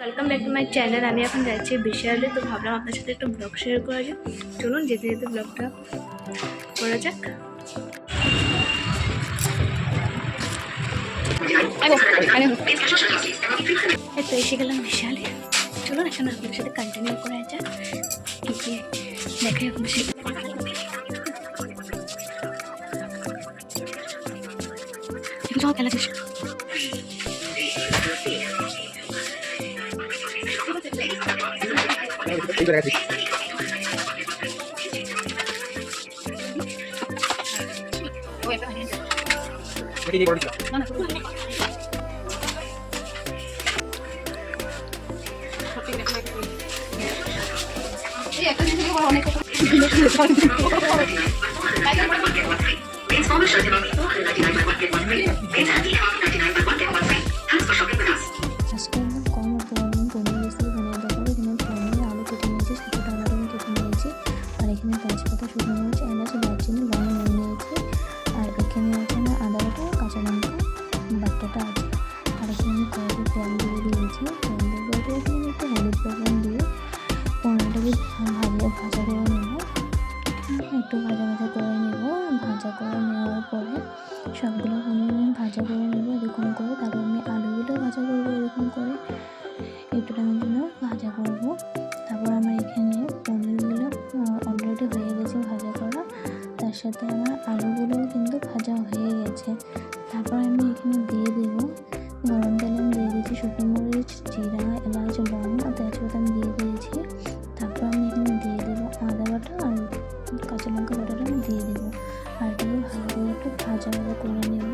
Welcome back to my channel. আমি এখন যাচ্ছি বিশালে, তো ভাবলাম আপনার সাথে একটু ব্লগ শেয়ার করা যাক। চলুন যেতে যেতে ব্লগটা করা যাক। এই তো এসে গেলাম বিশালে। চলুন এখন আপনার সাথে কন্টিনিউ করা যাক, কি কি দেখাই আপনার সাথে। সব খেলা শেষ। আজকে একদম কম উপকরণ পনির রেসিপি বানিয়ে দেবো। এখানে পনির, আলু কেটে নিয়েছি, ছোটো টমেটো কেটে নিয়েছি, আর এখানে তেজপাতা, শুকনো মরিচ, এলাচ, দারচিনি, লবণ নিয়ে নিয়েছি, আর এখানে আদা বাটা, কাঁচা লঙ্কা বাটাটা আছে। আর এখানে আমি কড়াইতে তেল দিয়ে দিয়েছি। তেল দিয়ে এখানে একটু হলুদ লবণ দিয়ে পনিরটাকে ভাজা করে নেব। একটু ভাজা করে নেব। ভাজা করে নেওয়ার পরে সবগুলো পনির আমি ভাজা করে নেব এরকম করে। তারপর আমি আলুগুলো ভাজা করবো এরকম করে, একটু টাইমের জন্য ভাজা করব। তারপর আমার এখানে পনিরগুলো অলরেডি হয়ে গেছে ভাজা করা, তার সাথে আমার আলুগুলোও কিন্তু ভাজা হয়ে গেছে। তারপর আমি এখানে দিয়ে দেবো গরম তেলে আমি দিয়ে দিয়েছি শুকনো মরিচ, জিরা, এলাচ, লবণ আর তেজপাতা আমি দিয়ে দিয়েছি। তারপর আমি এখানে দিয়ে দেবো আদা বাটা আর কাঁচা লঙ্কা বাটাটা আমি দিয়ে দেবো। আর এটাকে ভালো করে একটু ভাজা করে নেব,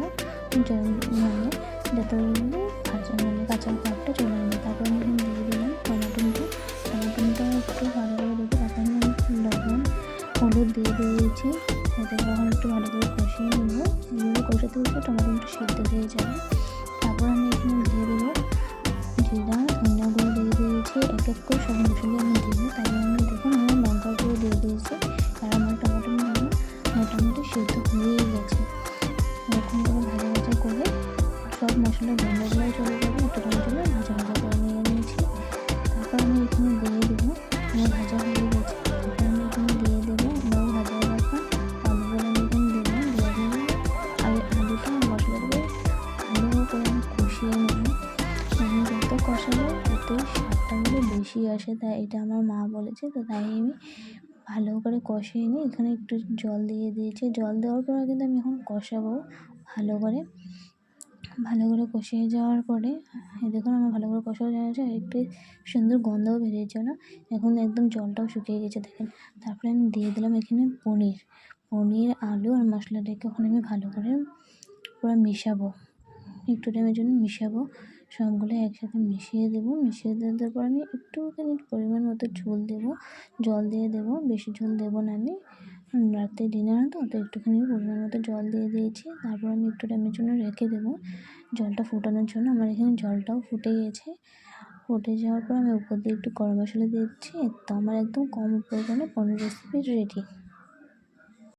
জল মানে যাতে কাঁচা ভাবটা চলে নেবে। তারপর আমি এখানে দিয়ে দিলাম টমেটোটা একটু ভালো করে দেবো। তারপর আমি লবণ, হলুদ দিয়ে দিয়েছি। এটাকে এখন একটু ভালো করে কষিয়ে নেব। এগুলো কষাতে হচ্ছে টমেটোটা সিদ্ধ হয়ে যাবে। তারপর আমি এখানে দিয়ে দেবো জিরা, ধনিয়া গুঁড়ো দিয়ে দিয়েছি। এক এক করে সব মশলা আমি দেবো। তারপর আমি দেখুন আমার লঙ্কা গুঁড়ো দিয়ে দিয়েছি, কারণ আমার টমেটো মোটামুটি সিদ্ধ হয়েই গেছে। এরকম করে ভাজা করে সব মশলা গন্ধগুলো চলে যাবে। একটু টমেটো ভাজা করে নিয়ে নিয়েছি। তারপর আমি এখানে দিয়ে দেবো, আমার ভাজা হয়ে গেছে। তারপর আমি এখানে দিয়ে দেবো আমার ভাজা রাখা আলুগুলো আমি এখানে দিলাম। আর আলুটা মশলাগুলো ভালো করে আমি কষিয়ে নেব। আমি যত কষাবো ততই স্বাদটা বেশি আসে, তাই এটা আমার মা বলেছে, তো তাই আমি ভালো করে কষিয়ে নিই। এখানে একটু জল দিয়ে দিয়েছি। জল দেওয়ার পরে কিন্তু আমি এখন কষাবো ভালো করে কষিয়ে যাওয়ার পরে দেখুন আমার ভালো করে কষানো যাচ্ছে। একটু সুন্দর গন্ধও বেরিয়েছে না, এখন একদম জলটাও শুকিয়ে গেছে দেখেন। তারপরে আমি দিয়ে দিলাম এখানে পনির, আলু আর মশলাটাকে ওখানে আমি ভালো করে পুরো মিশাবো, একটু টাইমের জন্য মিশাবো। সবগুলো একসাথে মিশিয়ে দেওয়ার পর আমি একটুখানি পরিমাণ মতো জল দিয়ে দেবো। বেশি ঝোল দেবো না, আমি রাতে ডিনার তো একটুখানি পরিমাণ মতো জল দিয়ে দিয়েছি। তারপর আমি একটু টাইমের জন্য রেখে দেবো জলটা ফোটানোর জন্য। আমার এখানে জলটাও ফুটে গেছে। ফুটে যাওয়ার পর আমি উপর দিয়ে একটু গরম মশলা দিয়ে দিচ্ছি। তো আমার একদম কম উপকরণে পনির রেসিপি রেডি।